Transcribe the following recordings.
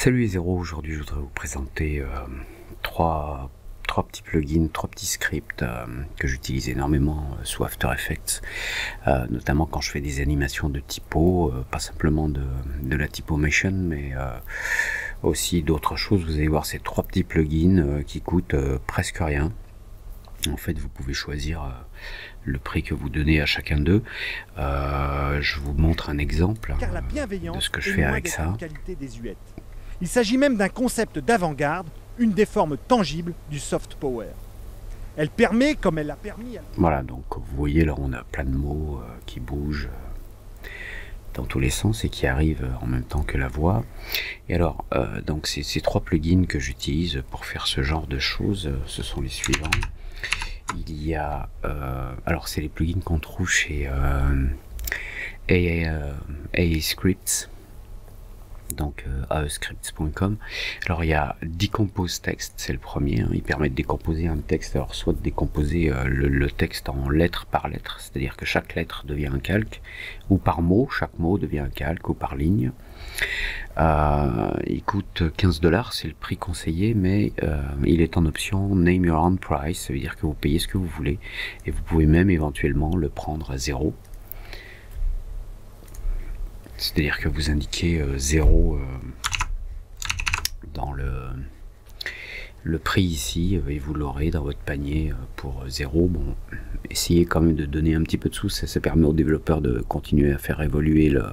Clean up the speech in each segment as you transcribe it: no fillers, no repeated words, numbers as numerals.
Salut les zéros, aujourd'hui je voudrais vous présenter trois petits plugins, trois petits scripts que j'utilise énormément sous After Effects, notamment quand je fais des animations de typo, pas simplement de la typomation, mais aussi d'autres choses. Vous allez voir ces trois petits plugins qui coûtent presque rien. En fait, vous pouvez choisir le prix que vous donnez à chacun d'eux. Je vous montre un exemple de ce que je fais avec ça. Il s'agit même d'un concept d'avant-garde, une des formes tangibles du soft power. Elle permet, comme elle l'a permis... Voilà, donc vous voyez là, on a plein de mots qui bougent dans tous les sens et qui arrivent en même temps que la voix. Et alors, donc ces trois plugins que j'utilise pour faire ce genre de choses, ce sont les suivants. Il y a... alors, c'est les plugins qu'on trouve chez AA Scripts. Donc aescripts.com. Alors il y a Decompose Text, c'est le premier, hein. Il permet de décomposer un texte, alors soit de décomposer le texte en lettre par lettre, c'est-à-dire que chaque lettre devient un calque, ou par mot, chaque mot devient un calque, ou par ligne. Il coûte 15 $, c'est le prix conseillé, mais il est en option Name Your Own Price, ça veut dire que vous payez ce que vous voulez, et vous pouvez même éventuellement le prendre à 0. C'est-à-dire que vous indiquez 0 dans le prix ici, et vous l'aurez dans votre panier pour 0. Bon, essayez quand même de donner un petit peu de sous, ça permet aux développeurs de continuer à faire évoluer le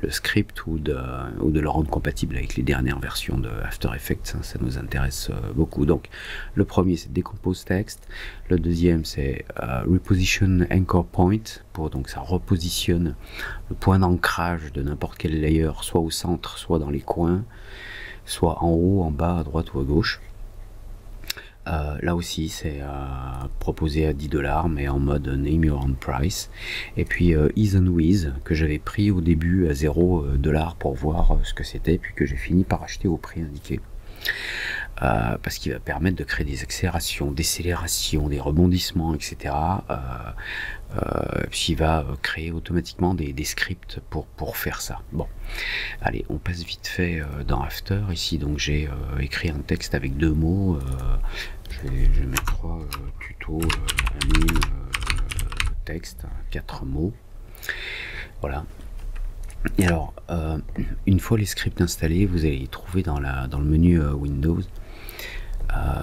script ou de le rendre compatible avec les dernières versions de After Effects, hein, ça nous intéresse beaucoup. Donc le premier c'est Decompose Text, le deuxième c'est Reposition Anchor Point, donc ça repositionne le point d'ancrage de n'importe quel layer, soit au centre, soit dans les coins, soit en haut, en bas, à droite ou à gauche. Là aussi c'est proposé à 10 $, mais en mode Name Your Own Price. Et puis Ease and With, que j'avais pris au début à 0 $ pour voir ce que c'était, puis que j'ai fini par acheter au prix indiqué. Parce qu'il va permettre de créer des accélérations, décélérations, des rebondissements, etc. Puis il va créer automatiquement des scripts pour faire ça. Bon, allez, on passe vite fait dans After. Ici, donc j'ai écrit un texte avec 2 mots. Je vais mettre tuto, anime, texte, 4 mots. Voilà. Et alors, une fois les scripts installés, vous allez les trouver dans le menu Windows.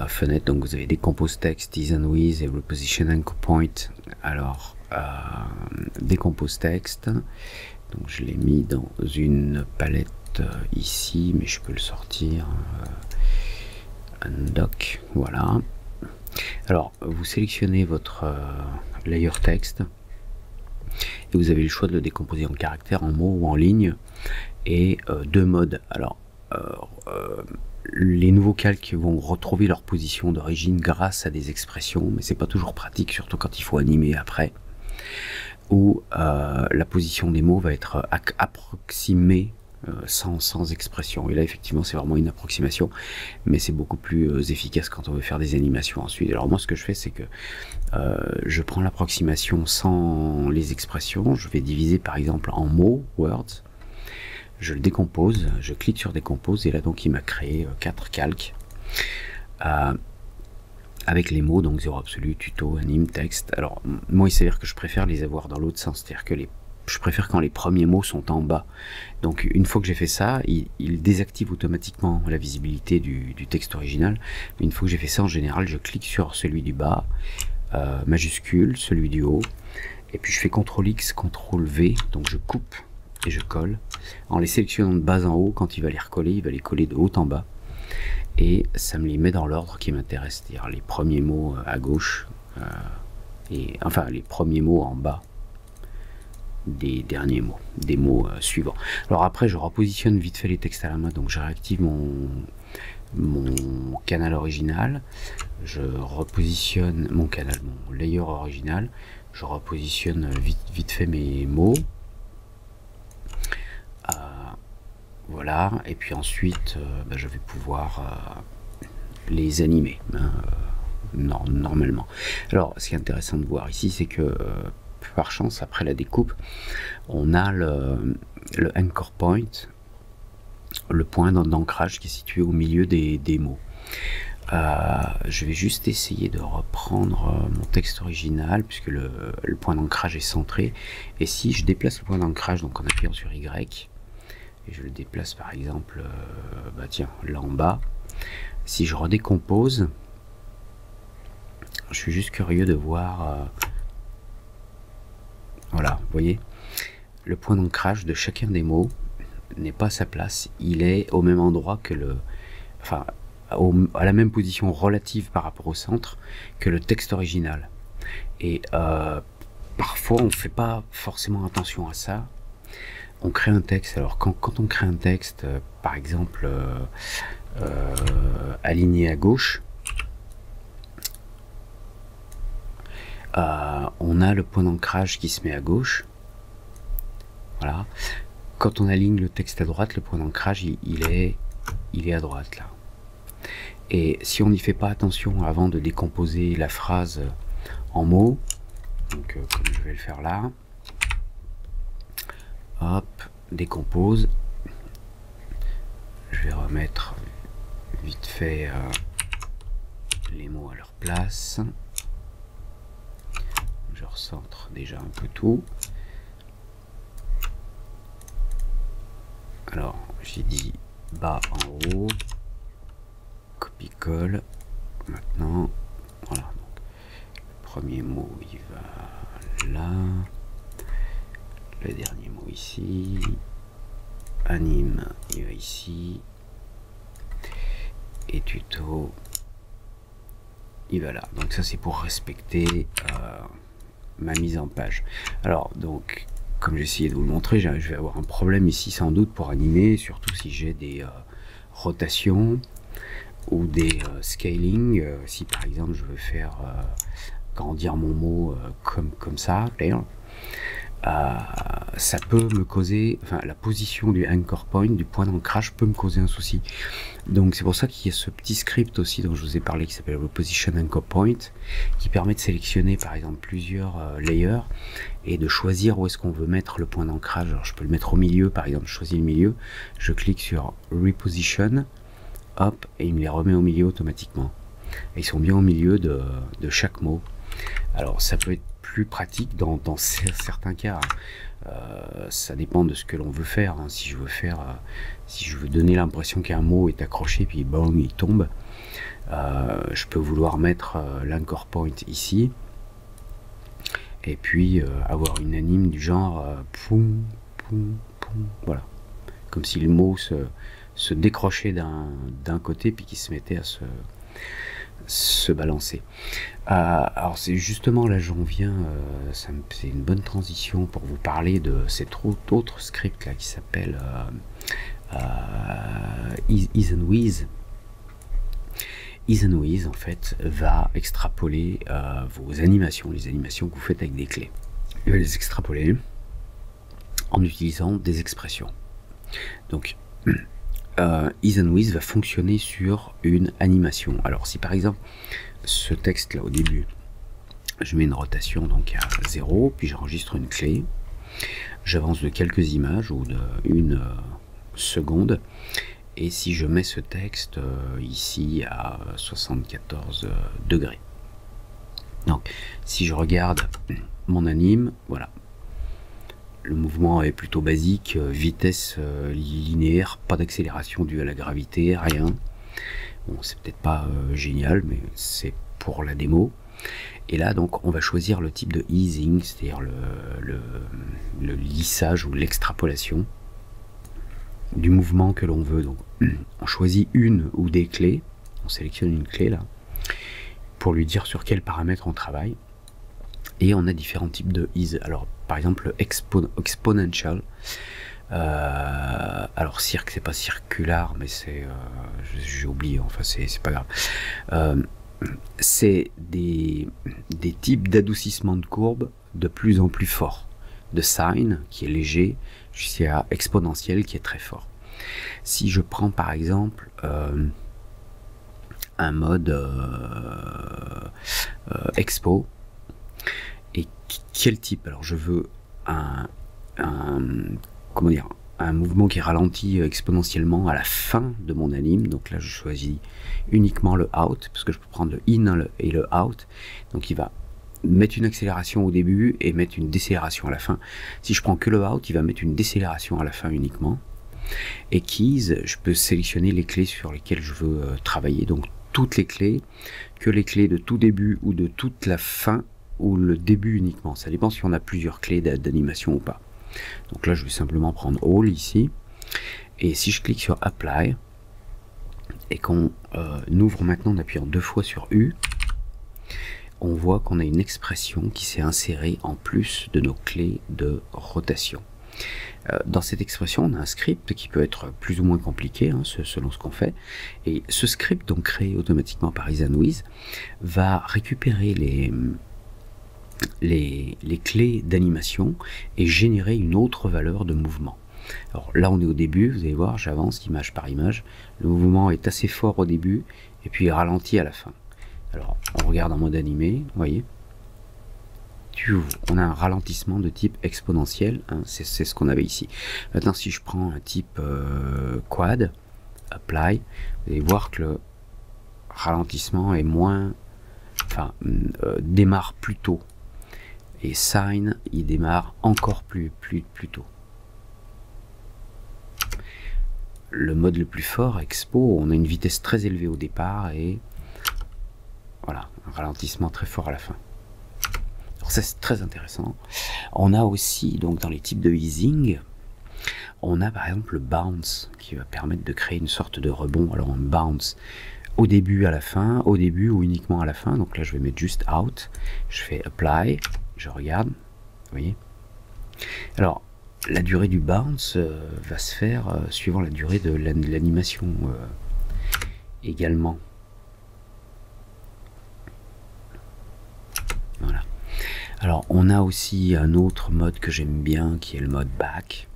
Fenêtre, donc vous avez Decompose Text, Ease and With et Reposition Anchor Point. Alors, Decompose Text, donc je l'ai mis dans une palette ici, mais je peux le sortir. Undock, voilà. Alors, vous sélectionnez votre layer texte et vous avez le choix de le décomposer en caractères, en mots ou en lignes, et 2 modes. Alors, les nouveaux calques vont retrouver leur position d'origine grâce à des expressions, mais c'est pas toujours pratique, surtout quand il faut animer après, où la position des mots va être approximée sans expression. Et là effectivement c'est vraiment une approximation, mais c'est beaucoup plus efficace quand on veut faire des animations ensuite. Alors moi ce que je fais, c'est que je prends l'approximation sans les expressions, je vais diviser par exemple en mots, words, je le décompose, je clique sur décompose, et là donc il m'a créé 4 calques avec les mots, donc 0 absolu, tuto, anime, texte. Alors moi il s'avère que je préfère les avoir dans l'autre sens, c'est-à-dire que je préfère quand les premiers mots sont en bas. Donc une fois que j'ai fait ça, il désactive automatiquement la visibilité du texte original. Mais une fois que j'ai fait ça, en général je clique sur celui du bas, majuscule, celui du haut, et puis je fais CTRL X, CTRL V, donc je coupe et je colle. En les sélectionnant de bas en haut, quand il va les recoller, il va les coller de haut en bas. Et ça me les met dans l'ordre qui m'intéresse, c'est-à-dire les premiers mots à gauche, enfin les premiers mots en bas des derniers mots, des mots suivants. Alors après je repositionne vite fait les textes à la main, donc je réactive mon canal original, je repositionne mon layer original, je repositionne vite fait mes mots. Voilà, et puis ensuite je vais pouvoir les animer, hein, normalement. Alors ce qui est intéressant de voir ici, c'est que par chance, après la découpe, on a le anchor point le point d'ancrage qui est situé au milieu des mots. Je vais juste essayer de reprendre mon texte original puisque le point d'ancrage est centré. Et si je déplace le point d'ancrage, donc en appuyant sur Y, et je le déplace par exemple, bah tiens, là en bas, si je redécompose, je suis juste curieux de voir, voilà, vous voyez, le point d'ancrage de chacun des mots n'est pas à sa place, il est au même endroit que enfin, à la même position relative par rapport au centre que le texte original. Et parfois on ne fait pas forcément attention à ça. On crée un texte, alors quand on crée un texte, par exemple aligné à gauche, on a le point d'ancrage qui se met à gauche. Voilà. Quand on aligne le texte à droite, le point d'ancrage il est à droite là. Et si on n'y fait pas attention avant de décomposer la phrase en mots, donc comme je vais le faire là, hop, décompose, je vais remettre vite fait les mots à leur place, je recentre déjà un peu tout. Alors j'ai dit bas en haut, copie-colle, maintenant, voilà, donc, le premier mot il va là, le dernier mot ici, anime il va ici, et tuto il va là. Donc ça c'est pour respecter ma mise en page. Alors donc comme j'ai essayé de vous le montrer, je vais avoir un problème ici sans doute pour animer, surtout si j'ai des rotations ou des scaling, si par exemple je veux faire grandir mon mot comme ça, ça peut me causer, enfin la position du anchor point, du point d'ancrage peut me causer un souci. Donc c'est pour ça qu'il y a ce petit script aussi dont je vous ai parlé qui s'appelle Reposition Anchor Point, qui permet de sélectionner par exemple plusieurs layers et de choisir où est-ce qu'on veut mettre le point d'ancrage. Alors je peux le mettre au milieu, par exemple je choisis le milieu, je clique sur Reposition, hop, et il me les remet au milieu automatiquement. Et ils sont bien au milieu de chaque mot. Alors ça peut être plus pratique dans certains cas. Ça dépend de ce que l'on veut faire. Hein. Si je veux donner l'impression qu'un mot est accroché puis bang il tombe, je peux vouloir mettre l'anchor point ici et puis avoir une anime du genre poum poum poum, voilà, comme si le mot se décrochait d'un côté puis qui se mettait à se balancer. Alors c'est justement là j'en viens, c'est une bonne transition pour vous parler de cet autre script là qui s'appelle EasyWiz. EasyWiz en fait va extrapoler vos animations, les animations que vous faites avec des clés. Il va les extrapoler en utilisant des expressions. Donc EasyWiz va fonctionner sur une animation. Alors si par exemple ce texte là au début je mets une rotation donc à 0, puis j'enregistre une clé, j'avance de quelques images ou de une seconde, et si je mets ce texte ici à 74 degrés, donc si je regarde mon anime, voilà, le mouvement est plutôt basique, vitesse linéaire, pas d'accélération due à la gravité, rien. Bon, c'est peut-être pas génial, mais c'est pour la démo. Et là, donc, on va choisir le type de easing, c'est-à-dire le lissage ou l'extrapolation du mouvement que l'on veut. Donc, on choisit une ou des clés, on sélectionne une clé là, pour lui dire sur quels paramètres on travaille. Et on a différents types de ease. Alors, par exemple, exponential. Alors, cirque, c'est pas circulaire, mais c'est. J'ai oublié, enfin, c'est pas grave. C'est des types d'adoucissement de courbe de plus en plus forts. De sine, qui est léger, jusqu'à exponentiel, qui est très fort. Si je prends, par exemple, un mode expo, et quel type? Alors je veux comment dire, un mouvement qui ralentit exponentiellement à la fin de mon anime. Donc là, je choisis uniquement le out, parce que je peux prendre le in et le out. Donc il va mettre une accélération au début et mettre une décélération à la fin. Si je prends que le out, il va mettre une décélération à la fin uniquement. Et keys, je peux sélectionner les clés sur lesquelles je veux travailler. Donc toutes les clés, que les clés de tout début ou de toute la fin, ou le début uniquement. Ça dépend si on a plusieurs clés d'animation ou pas. Donc là, je vais simplement prendre All ici. Et si je clique sur Apply, et qu'on ouvre maintenant en appuyant 2 fois sur U, on voit qu'on a une expression qui s'est insérée en plus de nos clés de rotation. Dans cette expression, on a un script qui peut être plus ou moins compliqué, hein, selon ce qu'on fait. Et ce script, donc créé automatiquement par EaseandWiz, va récupérer les clés d'animation et générer une autre valeur de mouvement. Alors là, on est au début, vous allez voir, j'avance image par image. Le mouvement est assez fort au début et puis il ralentit à la fin. Alors, on regarde en mode animé, vous voyez. On a un ralentissement de type exponentiel, hein, c'est ce qu'on avait ici. Maintenant, si je prends un type quad, apply, vous allez voir que le ralentissement est moins, enfin, démarre plus tôt. Et sine, il démarre encore plus tôt. Le mode le plus fort, expo, on a une vitesse très élevée au départ et voilà, un ralentissement très fort à la fin. Alors ça, c'est très intéressant. On a aussi, donc dans les types de easing, on a par exemple le bounce qui va permettre de créer une sorte de rebond. Alors on bounce au début, à la fin, au début ou uniquement à la fin. Donc là, je vais mettre juste out. Je fais apply, je regarde, vous voyez. Alors, la durée du bounce va se faire suivant la durée de l'animation également. Voilà. Alors, on a aussi un autre mode que j'aime bien, qui est le mode back,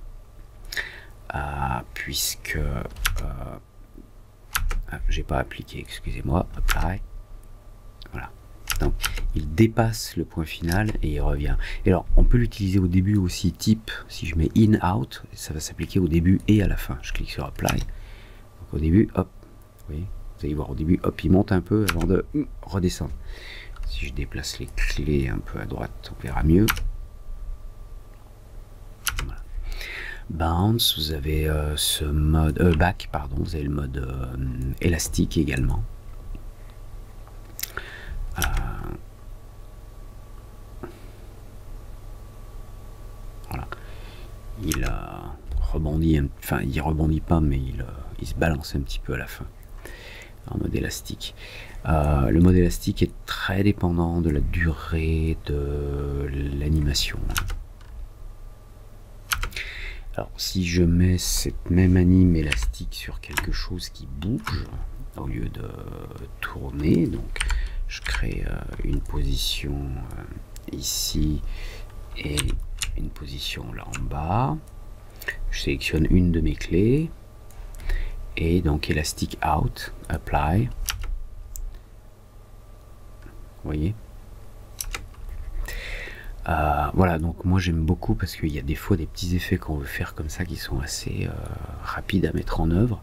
puisque j'ai pas appliqué, excusez-moi, apply. Voilà. Donc, il dépasse le point final et il revient. Et alors, on peut l'utiliser au début aussi, type, si je mets in, out, ça va s'appliquer au début et à la fin. Je clique sur apply. Donc, au début, hop, vous voyez, vous allez voir au début, hop, il monte un peu avant de redescendre. Si je déplace les clés un peu à droite, on verra mieux. Voilà. Bounce, vous avez ce mode back, pardon, vous avez le mode élastique également. Voilà. Il rebondit, enfin il rebondit pas, mais il se balance un petit peu à la fin en mode élastique. Le mode élastique est très dépendant de la durée de l'animation. Alors si je mets cette même anime élastique sur quelque chose qui bouge au lieu de tourner, donc je crée une position ici et une position là en bas. Je sélectionne une de mes clés et donc élastique out, apply. Vous voyez, voilà, donc moi j'aime beaucoup parce qu'il y a des fois des petits effets qu'on veut faire comme ça qui sont assez rapides à mettre en œuvre.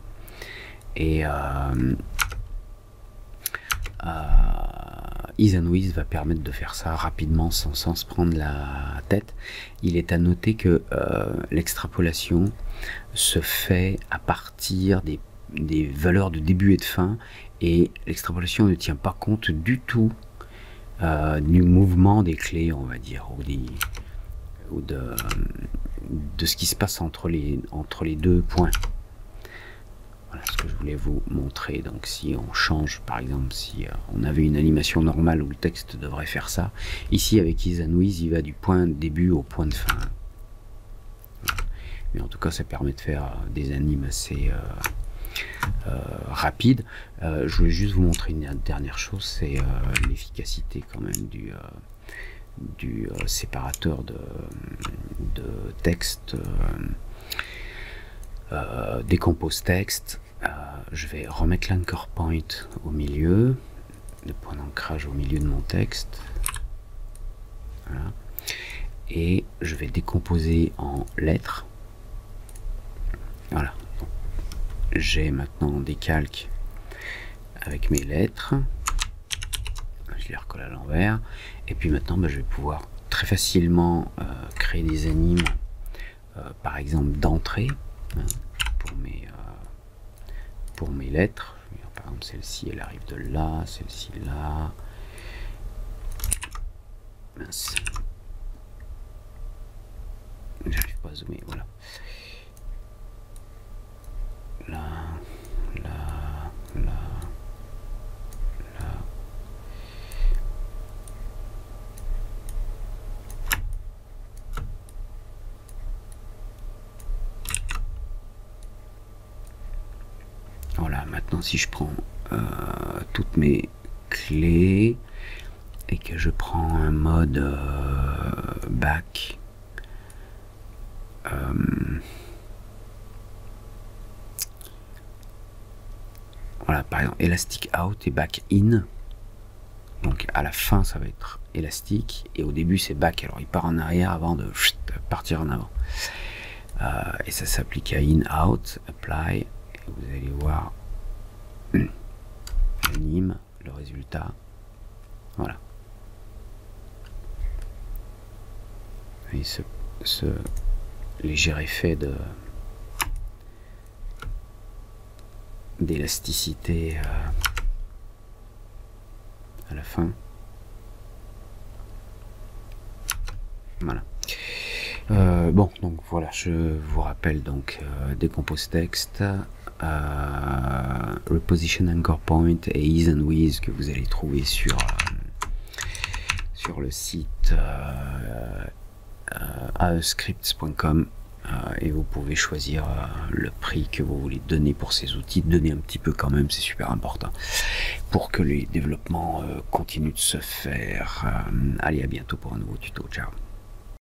Et EaseandWiz va permettre de faire ça rapidement sans se prendre la tête. Il est à noter que l'extrapolation se fait à partir des valeurs de début et de fin, et l'extrapolation ne tient pas compte du tout du mouvement des clés, on va dire, ou de ce qui se passe entre les deux points. Voilà ce que je voulais vous montrer. Donc si on change, par exemple, si on avait une animation normale où le texte devrait faire ça, ici avec EaseandWiz, il va du point de début au point de fin. Voilà. Mais en tout cas, ça permet de faire des animes assez rapides. Je voulais juste vous montrer une dernière chose, c'est l'efficacité quand même du séparateur de texte, décompose texte. Je vais remettre l'anchor point au milieu, le point d'ancrage au milieu de mon texte. Voilà. Et je vais décomposer en lettres. Voilà. J'ai maintenant des calques avec mes lettres. Je les recolle à l'envers. Et puis maintenant, je vais pouvoir très facilement créer des animes, par exemple d'entrée, hein, pour mes lettres. Par exemple, celle-ci, elle arrive de là, celle-ci là. Mince. J'arrive pas à zoomer, voilà. Là, là, là, là. Voilà, maintenant si je prends toutes mes clés et que je prends un mode back, voilà, par exemple elastic out et back in. Donc à la fin ça va être élastique et au début c'est back, alors il part en arrière avant de partir en avant. Et ça s'applique à in, out, apply, et vous allez voir l'anime, le résultat. Voilà. Et ce léger effet d'élasticité à la fin. Voilà. Bon, donc voilà, je vous rappelle donc Decompose Text, Reposition Anchor Point et Ease and With que vous allez trouver sur le site aescripts.com, et vous pouvez choisir le prix que vous voulez donner pour ces outils. Donner un petit peu quand même, c'est super important pour que les développements continuent de se faire. Allez, à bientôt pour un nouveau tuto. Ciao.